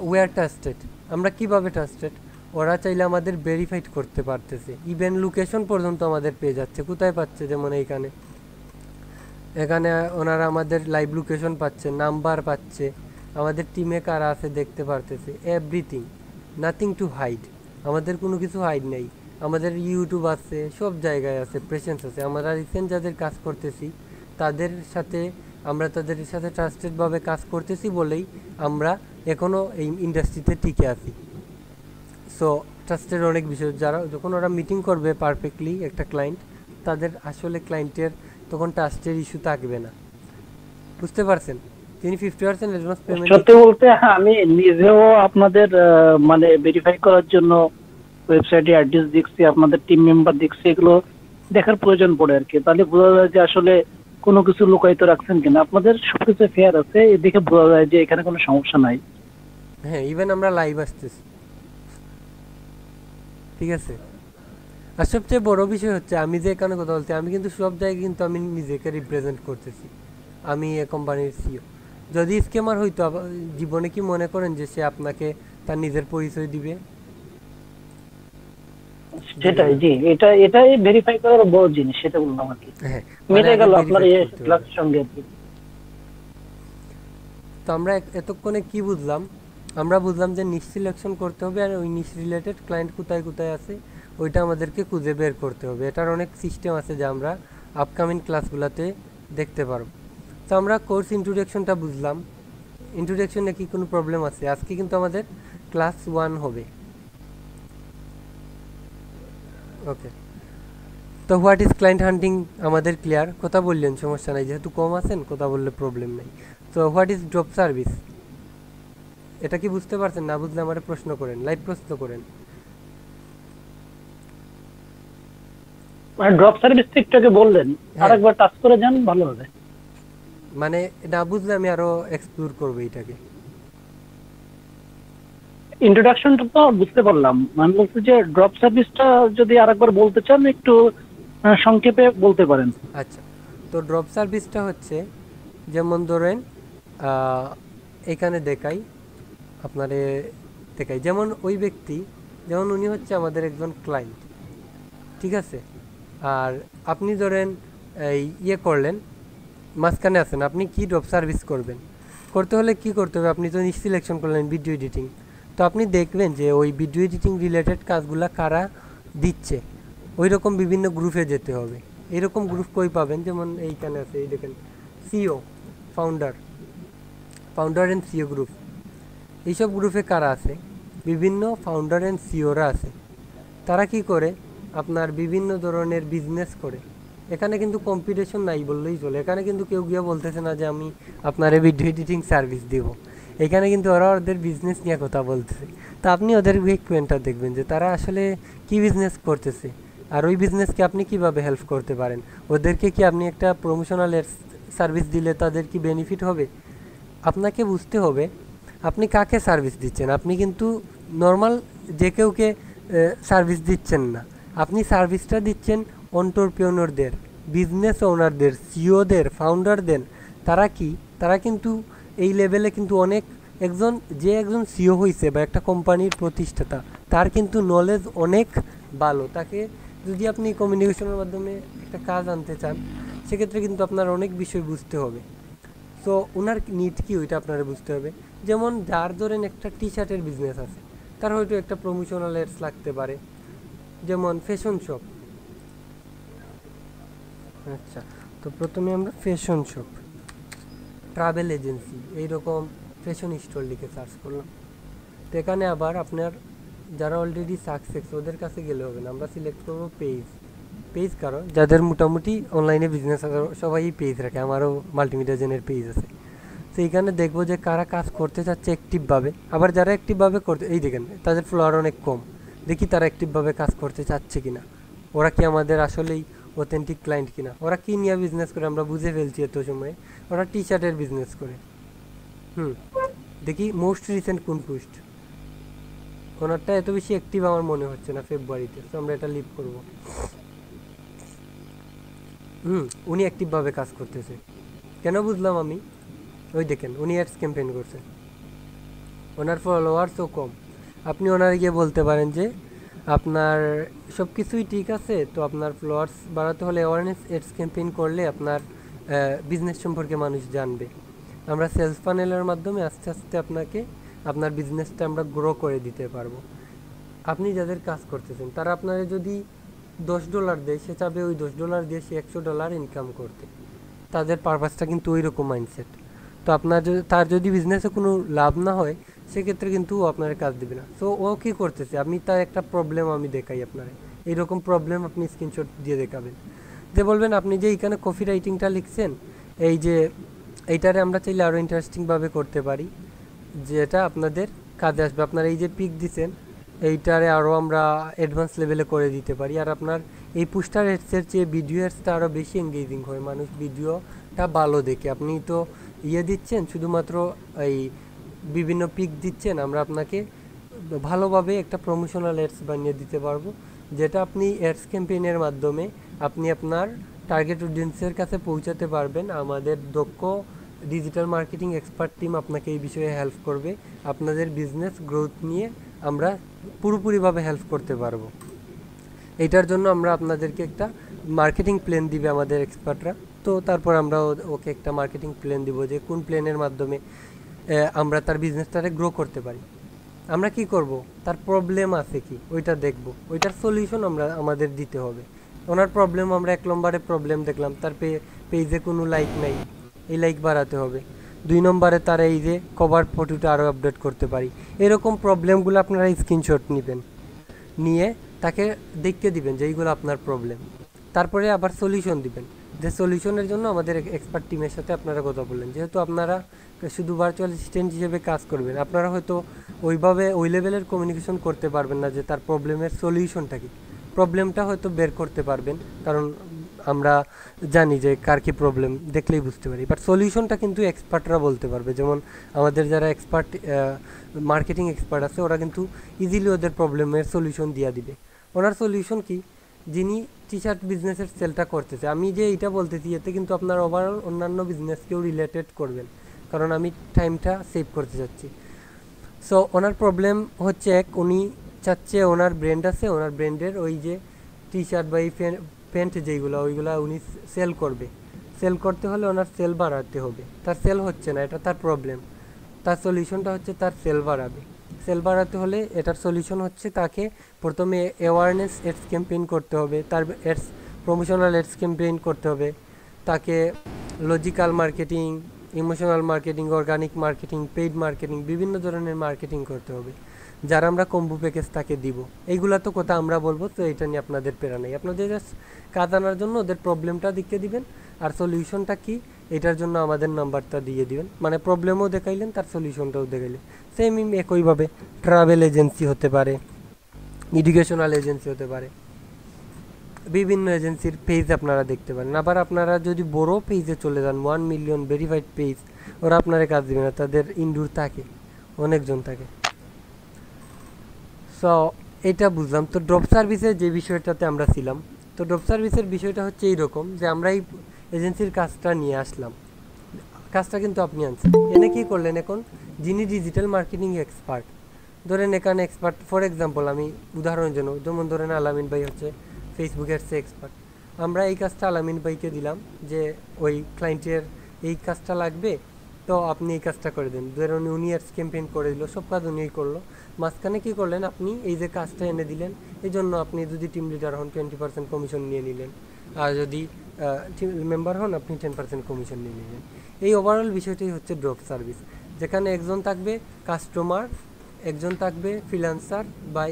We are trusted. আমরা কিভাবে ট্রাস্টেড? ওরা চাইলে আমাদের ভেরিফাইড করতে পারতেছে, ইভেন লোকেশন পর্যন্ত আমাদের পেয়ে যাচ্ছে। কোথায় পাচ্ছে? যেমন এইখানে, এখানে ওনারা আমাদের লাইভ লোকেশন পাচ্ছে, নাম্বার পাচ্ছে, আমাদের টিমে কারা আছে দেখতে পারতেছে, এভরিথিং, নাথিং টু হাইড। আমাদের কোনো কিছু হাইড নেই। আমাদের ইউটিউব আছে, সব জায়গায় আছে, প্রেজেন্স আছে। আমরা রিসেন্ট যাদের কাজ করতেছি আমরা তাদের সাথে ট্রাস্টেডভাবে কাজ করতেছি বলেই আমরা এখনও এই ইন্ডাস্ট্রিতে টিকে আছি। সো ট্রাস্টের অনেক বিষয়, যারা যখন ওরা মিটিং করবে পারফেক্টলি একটা ক্লায়েন্ট, তাদের আসলে ক্লায়েন্টের তখন ট্রাস্টের ইস্যু থাকবে না। বুঝতে পারছেন? তিনি 50% অ্যাডভান্স পেমেন্ট। সত্যি বলতে হ্যাঁ, আমি নিজেও আপনাদের মানে ভেরিফাই করার জন্য ওয়েবসাইটে অ্যাড্রেস দেখছি, আপনাদের টিম মেম্বার দেখছি, এগুলো দেখার প্রয়োজন পড়ে আর কি। তাহলে বোঝা যায় যে আসলে কোনো কিছু লুকায়িত রাখছেন কিনা। আপনাদের সবকিছু ফেয়ার আছে, এ দেখে বোঝা যায় যে এখানে কোনো সমস্যা নাই। হ্যাঁ, ইভেন আমরা লাইভ আসতেছি, ঠিক আছে। আর সবচেয়ে বড় বিষয় হচ্ছে, আমি যে এখানে কথা বলছি, আমি কিন্তু সব জায়গায় কিন্তু আমি নিজেকে রিপ্রেজেন্ট করতেছি। আমি এ কোম্পানির সিও। যদি স্ক্যামার হইতো, জীবনে কি মনে করেন যে সে আপনাকে তার নিজের পরিচয় দিবে? সেটাই, জি, এটাই ভেরিফাই করার বড় জিনিস, সেটা বললাম আর কি। হ্যাঁ, মিলে গেল আপনার এই verify করতে হবে। ক্লাসের সঙ্গে আর কি। তো আমরা এতক্ষণে কি বুঝলাম? আমরা বুঝলাম যে নিশ সিলেকশন করতে হবে, আর ওই নিশ রিলেটেড ক্লায়েন্ট কোথায় কোথায় আছে ওইটা আমাদেরকে খুঁজে বের করতে হবে। এটার অনেক সিস্টেম আছে যা আমরা আপকামিং ক্লাসগুলোতে দেখতে পারব। তো আমরা কোর্স ইন্ট্রোডাকশনটা বুঝলাম। ইন্ট্রোডাকশনে কি কোনো প্রবলেম আছে? আজকে কিন্তু আমাদের ক্লাস 1 হবে। ওকে, তো হোয়াট ইজ ক্লায়েন্ট হান্টিং আমাদের ক্লিয়ার। কথা বললেন, সমস্যা নাই, যেহেতু কম আছেন কথা বললে প্রবলেম নেই। তো হোয়াট ইজ ড্রপ সার্ভিস, এটা কি বুঝতে পারছেন? না বুঝলে আমার প্রশ্ন করেন, লাইভ প্রশ্ন করেন। মানে ড্রপ সার্ভিস একটু বললেন, আরেকবার টাচ করে যান, ভালো হবে। মানে না বুঝলে আমি আরো এক্সপ্লোর করবো এটাকে। ইন্ট্রোডাকশনটা তো বুঝতে পারলাম, মানে বলতে যে ড্রপ সার্ভিসটা যদি আরেকবার বলতে চান একটু সংক্ষেপে বলতে পারেন। আচ্ছা, তো ড্রপ সার্ভিসটা হচ্ছে, যেমন ধরেন এখানে আপনারে দেখাই, যেমন ওই ব্যক্তি, যেমন উনি হচ্ছে আমাদের একজন ক্লায়েন্ট, ঠিক আছে। আর আপনি ধরেন এই করলেন, মাঝখানে আছেন, আপনি কি ড্রপ সার্ভিস করবেন? করতে হলে কি করতে হবে? আপনি তো সিলেকশন করলেন ভিডিও এডিটিং, তো আপনি দেখবেন যে ওই ভিডিও এডিটিং রিলেটেড কাজগুলো কারা দিচ্ছে, ওই রকম বিভিন্ন গ্রুপে যেতে হবে। এরকম গ্রুপ কই পাবেন? যেমন এইখানে আছে, এই দেখেন, CEO, founder and CEO group. এইসব গ্রুপে কারা আছে? বিভিন্ন ফাউন্ডার অ্যান্ড সিওরা আছে। তারা কি করে? আপনার বিভিন্ন ধরনের বিজনেস করে। এখানে কিন্তু কম্পিটিশন নাই বললেই চলে। এখানে কিন্তু কেউ গিয়ে বলতেছে না যে আমি আপনার ভিডিও এডিটিং সার্ভিস দিব। এখানে কিন্তু ওরা ওদের বিজনেস নিয়ে কথা বলতেছে। তো আপনি ওদের উইক পয়েন্টটা দেখবেন যে তারা আসলে কি বিজনেস করতেছে, আর ওই বিজনেসকে আপনি কিভাবে হেল্প করতে পারেন। ওদেরকে কি আপনি একটা প্রমোশনাল সার্ভিস দিলে তাদের কি বেনিফিট হবে? আপনাকে বুঝতে হবে আপনি কাকে সার্ভিস দিচ্ছেন। আপনি কিন্তু নর্মাল যে কেউকে সার্ভিস দিচ্ছেন না, আপনি সার্ভিসটা দিচ্ছেন এন্টারপ্রেনিয়রদের, বিজনেস ওনারদের, সিওদের, ফাউন্ডারদের। তারা কিন্তু এই লেভেলে কিন্তু অনেক, একজন সিও হয়েছে বা একটা কোম্পানির প্রতিষ্ঠাতা, তার কিন্তু নলেজ অনেক ভালো। তাকে যদি আপনি কমিউনিকেশনের মাধ্যমে একটা কাজ আনতে চান, সেক্ষেত্রে কিন্তু আপনার অনেক বিষয় বুঝতে হবে। সো ওনার নিড কি, ওইটা আপনারা বুঝতে হবে। যেমন যার ধরেন একটা টি শার্টের বিজনেস আছে, তার হয়তো একটা প্রমোশনাল এডস লাগতে পারে, যেমন ফ্যাশন শপ। আচ্ছা, তো প্রথমে আমরা ফ্যাশন শপ, ট্রাভেল এজেন্সি, এইরকম ফ্যাশন স্টোর লিখে সার্চ করলাম। তো এখানে আবার আপনার যারা অলরেডি সাকসেস, ওদের কাছে গেলে হবে না। আমরা সিলেক্ট করবো পেজ কারণ যাদের মোটামুটি অনলাইনে বিজনেস আছে সবাই পেজ রাখে, আমারও মাল্টিমিডিয়া জেনের পেজ আছে। তো এইখানে দেখবো যে কারা কাজ করতে চাচ্ছে অ্যাক্টিভভাবে, আবার যারা অ্যাক্টিভভাবে করতে, এই দেখেন তাদের ফলোয়ার অনেক কম, দেখি তারা অ্যাক্টিভভাবে কাজ করতে চাচ্ছে কিনা, ওরা কি আমাদের আসলেই অথেন্টিক ক্লায়েন্ট কিনা, ওরা কি নিয়ে বিজনেস করে আমরা বুঝে ফেলছি এত সময়। ওরা টি শার্টের বিজনেস করে, হুম, দেখি মোস্ট রিসেন্ট কোন পোস্ট। ওনারটা এত বেশি অ্যাক্টিভ আমার মনে হচ্ছে না ফেব্রুয়ারিতে, তো আমরা এটা লিভ করব। উনি অ্যাক্টিভভাবে কাজ করতেছে, কেন বুঝলাম আমি, ওই দেখেন উনি অ্যাডস ক্যাম্পেইন করছে, ওনার ফলোয়ার্সও কম। আপনি ওনার গিয়ে বলতে পারেন যে আপনার সব কিছুই ঠিক আছে, তো আপনার ফলোয়ার্স বাড়াতে হলে অ্যাওয়ারনেস এডস ক্যাম্পেইন করলে আপনার বিজনেস সম্পর্কে মানুষ জানবে। আমরা সেলস প্যানেলের মাধ্যমে আস্তে আস্তে আপনাকে আপনার বিজনেসটা আমরা গ্রো করে দিতে পারবো। আপনি যাদের কাজ করতেছেন তারা আপনারা যদি $10 দেয়, সে চাবে ওই $10 দিয়ে সে $100 ইনকাম করতে। তাদের পারপাসটা কিন্তু ওই রকম মাইন্ডসেট। তো আপনার তার যদি বিজনেসে কোনো লাভ না হয়, সেক্ষেত্রে কিন্তু ও আপনার কাজ দেবে না। সো ও কী করতেছে, আমি তার একটা প্রবলেম আমি দেখাই আপনারে, এইরকম প্রবলেম আপনি স্ক্রিনশট দিয়ে দেখাবেন, যে বলবেন আপনি যে এইখানে কপি রাইটিংটা লিখছেন, এই যে এইটারে আমরা চাইলে আরও ইন্টারেস্টিংভাবে করতে পারি, যেটা আপনাদের কাজে আসবে। আপনার এই যে পিক দিচ্ছেন, এইটারে আরও আমরা অ্যাডভান্স লেভেলে করে দিতে পারি। আর আপনার এই পোস্টার এডসের চেয়ে ভিডিও এডসটা আরও বেশি এঙ্গেজিং হয়, মানুষ ভিডিওটা ভালো দেখে। আপনি তো দিচ্ছেন শুধুমাত্র এই বিভিন্ন পিক দিচ্ছেন, আমরা আপনাকে ভালোভাবে একটা প্রমোশনাল অ্যাডস বানিয়ে দিতে পারবো, যেটা আপনি অ্যাডস ক্যাম্পেইনের মাধ্যমে আপনি আপনার টার্গেট অডিয়েন্সের কাছে পৌঁছাতে পারবেন। আমাদের দক্ষ ডিজিটাল মার্কেটিং এক্সপার্ট টিম আপনাকে এই বিষয়ে হেল্প করবে। আপনাদের বিজনেস গ্রোথ নিয়ে আমরা পুরোপুরিভাবে হেল্প করতে পারবো। এইটার জন্য আমরা আপনাদেরকে একটা মার্কেটিং প্ল্যান দিবে আমাদের এক্সপার্টরা। তো তারপর আমরা ওকে একটা মার্কেটিং প্ল্যান দিব, যে কোন প্ল্যানের মাধ্যমে আমরা তার বিজনেসটাকে গ্রো করতে পারি। আমরা কি করব, তার প্রবলেম আছে কি ওইটা দেখব, ওইটার সলিউশন আমাদের দিতে হবে। ওনার প্রবলেম, আমরা 1 নম্বরে প্রবলেম দেখলাম, তার পেজে কোনো লাইক নাই, এই লাইক বাড়াতে হবে। 2 নম্বরে তার এই যে কভার ফটোটা আরও আপডেট করতে পারি। এরকম প্রবলেমগুলো আপনারা স্ক্রিনশট নেবেন, নিয়ে তাকে দেখতে দিবেন যে এইগুলো আপনার প্রবলেম। তারপরে আবার সলিউশন দিবেন, যে সলিউশনের জন্য আমাদের এক্সপার্ট টিমের সাথে আপনারা কথা বললেন। যেহেতু আপনারা শুধু ভার্চুয়াল অ্যাসিস্ট্যান্ট হিসেবে কাজ করবেন, আপনারা হয়তো ওইভাবে ওই লেভেলের কমিউনিকেশন করতে পারবেন না যে তার প্রবলেমের সলিউশনটা কী। প্রবলেমটা হয়তো বের করতে পারবেন, কারণ আমরা জানি যে কার কী প্রবলেম দেখলেই বুঝতে পারি, বাট সলিউশনটা কিন্তু এক্সপার্টরা বলতে পারবে। যেমন আমাদের যারা এক্সপার্ট মার্কেটিং এক্সপার্ট আছে, ওরা কিন্তু ইজিলি ওদের প্রবলেমের সলিউশন দিয়ে দিবে। ওনার সলিউশন কি, যিনি টি শার্ট বিজনেসের সেলটা করতেছে, আমি যে এইটা বলতেছি এতে কিন্তু আপনার ওভারঅল অন্যান্য বিজনেসকেও রিলেটেড করবেন, কারণ আমি টাইমটা সেভ করতে চাচ্ছি। সো ওনার প্রবলেম হচ্ছে উনি চাচ্ছে, ওনার ব্র্যান্ড আছে, ওনার ব্র্যান্ডের ওই যে টি শার্ট বা এই প্যান্ট যেইগুলো, ওইগুলা উনি সেল করবে। সেল করতে হলে ওনার সেল বাড়াতে হবে, তার সেল হচ্ছে না, এটা তার প্রবলেম। তার সলিউশনটা হচ্ছে তার সেল বাড়াবে। সেল বাড়াতে হলে এটার সলিউশন হচ্ছে তাকে প্রথমে অ্যাওয়ারনেস এডস ক্যাম্পেইন করতে হবে, তার এডস প্রমোশনাল এডস ক্যাম্পেইন করতে হবে, তাকে logical marketing, emotional marketing, organic marketing, paid marketing, বিভিন্ন ধরনের মার্কেটিং করতে হবে, যারা আমরা কম্বো প্যাকেজ তাকে দিব। এইগুলা তো কথা আমরা বলবো, তো এটা নিয়ে আপনাদের প্যারা নেই। আপনাদের জাস্ট কাজ আনার জন্য ওদের প্রবলেমটা দেখতে দিবেন, আর সলিউশনটা কি এটার জন্য আমাদের নাম্বারটা দিয়ে দিবেন। মানে প্রবলেমও দেখাইলেন, তার সলিউশনটাও দেখাইলেন। সেম একইভাবে ট্রাভেল এজেন্সি হতে পারে, এডুকেশনাল এজেন্সি হতে পারে, বিভিন্ন এজেন্সির পেজ আপনারা দেখতে পারেন। আবার আপনারা যদি বড় পেজে চলে যান, 1 মিলিয়ন ভেরিফাইড পেজ, ওরা আপনারা কাজ দেবে না, তাদের ইনডুর থাকে, অনেকজন থাকে। সো এটা বুঝলাম। তো ড্রপ সার্ভিসের যে বিষয়টাতে আমরা ছিলাম, তো ড্রপ সার্ভিসের বিষয়টা হচ্ছে এইরকম, যে আমরা এই এজেন্সির কাজটা নিয়ে আসলাম, কাজটা কিন্তু আপনি আনছেন, এনে কী করলেন, এখন যিনি ডিজিটাল মার্কেটিং এক্সপার্ট, ধরেন এখানে এক্সপার্ট, ফর এক্সাম্পল আমি উদাহরণের জন্য, যেমন ধরেন আলামিন ভাই হচ্ছে ফেসবুকের সে এক্সপার্ট, আমরা এই কাজটা আলামিন ভাইকে দিলাম, যে ওই ক্লায়েন্টের এই কাজটা লাগবে, তো আপনি এই কাজটা করে দেন। ধরুন উনি অ্যাডস ক্যাম্পেইন করে দিল, সব কাজ উনিই করলো, মাঝখানে কী করলেন, আপনি এই যে কাজটা এনে দিলেন, এই জন্য আপনি যদি টিম লিডার হন 20% কমিশন নিয়ে নিলেন, আর যদি টিম মেম্বার হন আপনি 10% কমিশন নিয়ে নিলেন। এই ওভারঅল বিষয়টাই হচ্ছে ড্রপ সার্ভিস, যেখানে একজন থাকবে কাস্টমার, একজন থাকবে ফ্রিল্যান্সার বা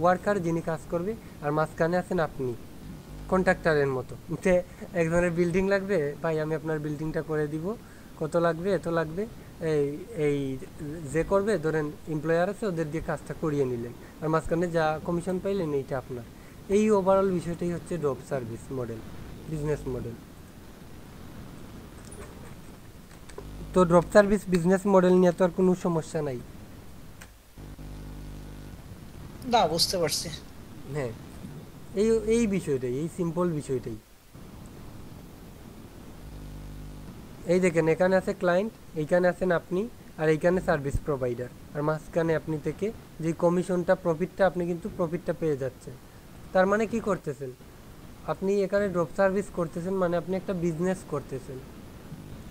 ওয়ার্কার যিনি কাজ করবে, আর মাঝখানে আছেন আপনি কন্ট্রাক্টরের মতো। যে একজনের বিল্ডিং লাগবে, ভাই আমি আপনার বিল্ডিংটা করে দিব, কত লাগবে, এত লাগবে, এই এই যে করবে, ধরেন এমপ্লয়ার আছে, ওদের দিয়ে কাজটা করিয়ে নিলেন, আর মাঝখানে যা কমিশন পাইলেন এইটা আপনার। এই ওভারঅল বিষয়টাই হচ্ছে drop service model, business model. তো ড্রপ সার্ভিস বিজনেস মডেল নিয়ে তো আর কোনো সমস্যা নাই। না, বুঝতে পারছি। হ্যাঁ, এই এই বিষয়টাই, এই সিম্পল বিষয়টাই। এই দেখেন, এখানে আছে ক্লায়েন্ট, এইখানে আছেন আপনি, আর এইখানে সার্ভিস প্রোভাইডার, আর মাঝখানে আপনি থেকে যে কমিশনটা, প্রফিটটা, আপনি কিন্তু প্রফিটটা পেয়ে যাচ্ছেন। তার মানে কি করতেছেন আপনি এখানে? ড্রপ সার্ভিস করতেছেন মানে আপনি একটা বিজনেস করতেছেন।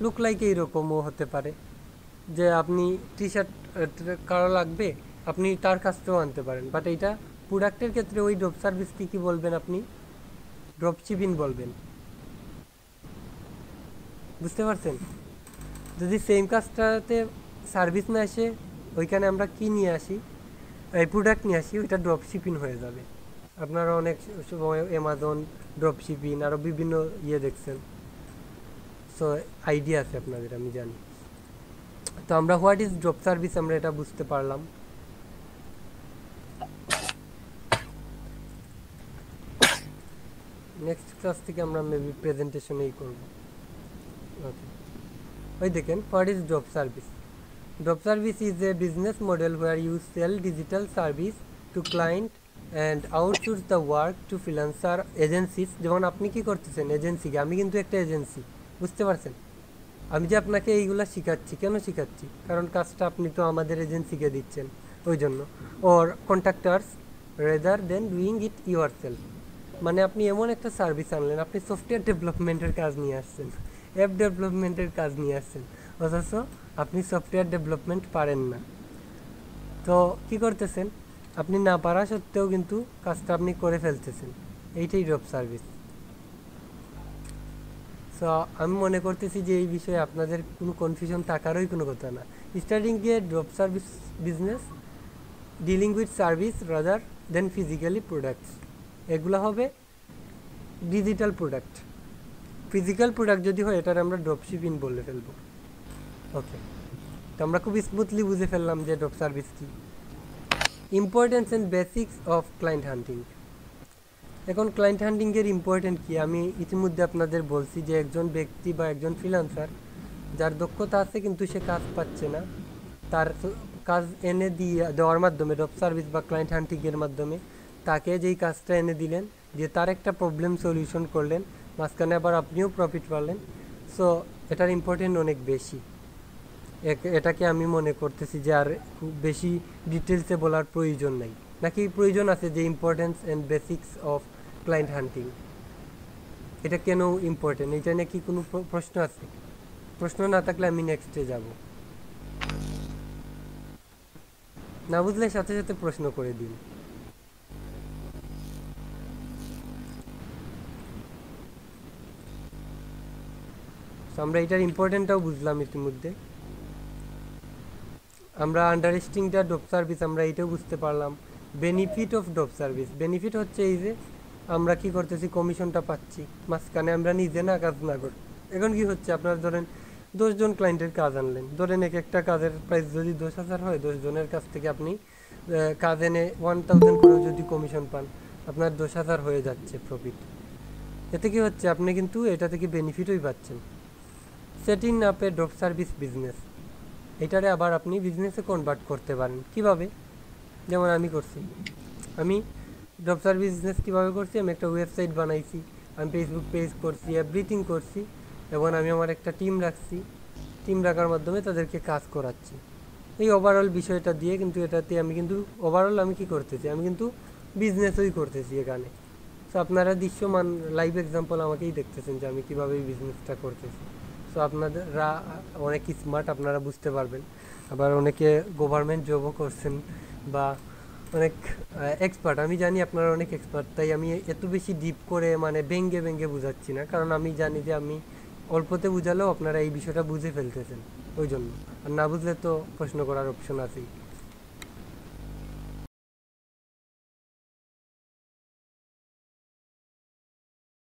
লুক লাইক এইরকমও হতে পারে যে আপনি টি শার্ট কারো লাগবে, আপনি তার কাছ থেকেও আনতে পারেন, বাট এইটা প্রোডাক্টের ক্ষেত্রে ওই ড্রপ সার্ভিস কি বলবেন আপনি? ড্রপ শিপিং বলবেন। বুঝতে পারছেন? যদি সেম কাজটাতে সার্ভিস না এসে ওইখানে আমরা কি নিয়ে আসি, এই প্রোডাক্ট নিয়ে আসি, ওইটা ড্রপ শিপিং হয়ে যাবে। আপনারা অনেক সময় অ্যামাজন ড্রপ শিপিং আরও বিভিন্ন দেখছেন। সো আইডিয়া আছে আপনাদের, আমি জানি। তো আমরা হোয়াট ইজ ড্রপ সার্ভিস আমরা এটা বুঝতে পারলাম। নেক্সট ক্লাস থেকে আমরা মেবি প্রেজেন্টেশনেই করব। ওকে, ওই দেখেন, what is drop service? Drop service is a business model where you sell digital service to client and outsource the work to freelancer agencies. যেমন আপনি কি করতেছেন এজেন্সিকে, আমি কিন্তু একটা এজেন্সি। বুঝতে পারছেন? আমি যে আপনাকে এইগুলা শিখাচ্ছি, কেন শিখাচ্ছি? কারণ কাজটা আপনি তো আমাদের এজেন্সিকে দিচ্ছেন, ওই জন্য। ওর contractors rather than doing it yourself. মানে আপনি এমন একটা সার্ভিস আনলেন, আপনি সফটওয়্যার ডেভেলপমেন্টের কাজ নিয়ে আসছেন, অ্যাপ ডেভেলপমেন্টের কাজ নিয়ে আসছেন, অথচ আপনি সফটওয়্যার ডেভেলপমেন্ট পারেন না। তো কি করতেছেন? আপনি না পারা সত্ত্বেও কিন্তু কাজটা আপনি করে ফেলতেছেন। এইটাই ড্রপ সার্ভিস। সো আমি মনে করতেছি যে এই বিষয়ে আপনাদের কোনো কনফিউশন থাকারই কোনো কথা না। Starting A drop service business dealing with service rather than physically products, এগুলো হবে ডিজিটাল প্রোডাক্ট। ফিজিক্যাল প্রোডাক্ট যদি হয়, এটার আমরা ড্রপ শিপিং বলে ফেলবো। ওকে, তো আমরা খুব স্মুথলি বুঝে ফেললাম যে ড্রপ সার্ভিস কি। Importance and basics of client হান্টিং। এখন ক্লায়েন্ট হান্টিংয়ের ইম্পর্টেন্ট কি আমি ইতিমধ্যে আপনাদের বলছি, যে একজন ব্যক্তি বা একজন ফ্রিল্যান্সার যার দক্ষতা আছে কিন্তু সে কাজ পাচ্ছে না, তার কাজ এনে দেওয়ার মাধ্যমে, ড্রপ সার্ভিস বা ক্লায়েন্ট হান্টিংয়ের মাধ্যমে তাকে যেই কাজটা এনে দিলেন, যে তার একটা প্রবলেম সলিউশন করলেন, মাঝখানে আবার আপনিও প্রফিট পারলেন। সো এটার ইম্পর্টেন্ট অনেক বেশি। এটাকে আমি মনে করতেছি যে আর খুব বেশি ডিটেলসে বলার প্রয়োজন নাই। নাকি প্রয়োজন আছে যে importance and basics of client হান্টিং, এটা কেন ইম্পর্টেন্ট, এটা নিয়ে কি কোনো প্রশ্ন আছে? প্রশ্ন না থাকলে আমি নেক্সটে যাব। না বুঝলে সাথে সাথে প্রশ্ন করে দিন। আমরা এটার ইম্পর্টেন্টটাও বুঝলাম ইতিমধ্যে। আমরা আন্ডারস্ট্যান্ডিং দ্য ড্রপ সার্ভিস আমরা এইটাও বুঝতে পারলাম। Benefit of drop service, benefit হচ্ছে এই যে আমরা কি করতেছি, কমিশনটা পাচ্ছি, মাঝখানে আমরা নিজে না কাজ না করি। এখন কি হচ্ছে, আপনার ধরেন 10 জন ক্লায়েন্টের কাজ আনলেন, ধরেন একটা কাজের প্রাইস যদি 10,000 হয়, 10 জনের কাছ থেকে আপনি কাজ এনে 1000 করেও যদি কমিশন পান, আপনার 10,000 হয়ে যাচ্ছে প্রফিট। এতে কি হচ্ছে, আপনি কিন্তু এটা থেকে বেনিফিটই পাচ্ছেন। সেটিং আপ এ ড্রপ সার্ভিস বিজনেস, এটারে আবার আপনি বিজনেসে কনভার্ট করতে পারেন। কিভাবে? যেমন আমি করছি, আমি ড্রপ সার্ভিস বিজনেস কীভাবে করছি, আমি একটা ওয়েবসাইট বানাইছি, আমি ফেসবুক পেজ করছি, এভরিথিং করছি, এবং আমি আমার একটা টিম রাখছি, টিম রাখার মাধ্যমে তাদেরকে কাজ করাচ্ছি। এই ওভারঅল বিষয়টা দিয়ে কিন্তু এটাতে আমি কিন্তু ওভারঅল আমি কী করতেছি, আমি কিন্তু বিজনেসই করতেছি এখানে। সো আপনারা দৃশ্যমান লাইভ এক্সাম্পল আমাকেই দেখতেছেন যে আমি কীভাবে এই বিজনেসটা করতেছি। সো আপনারা অনেক স্মার্ট, আপনারা বুঝতে পারবেন। আবার অনেকে গভর্নমেন্ট জবও করছেন বা অনেক এক্সপার্ট, আমি জানি আপনারা অনেক এক্সপার্ট, তাই আমি এত বেশি ডিপ করে মানে ভেঙ্গে ভেঙ্গে বুঝাচ্ছি না, কারণ আমি জানি যে আমি অল্পতে বুঝালেও আপনারা এই বিষয়টা বুঝে ফেলতেছেন, ওই জন্য। আর না বুঝলে তো প্রশ্ন করার অপশন আছেই।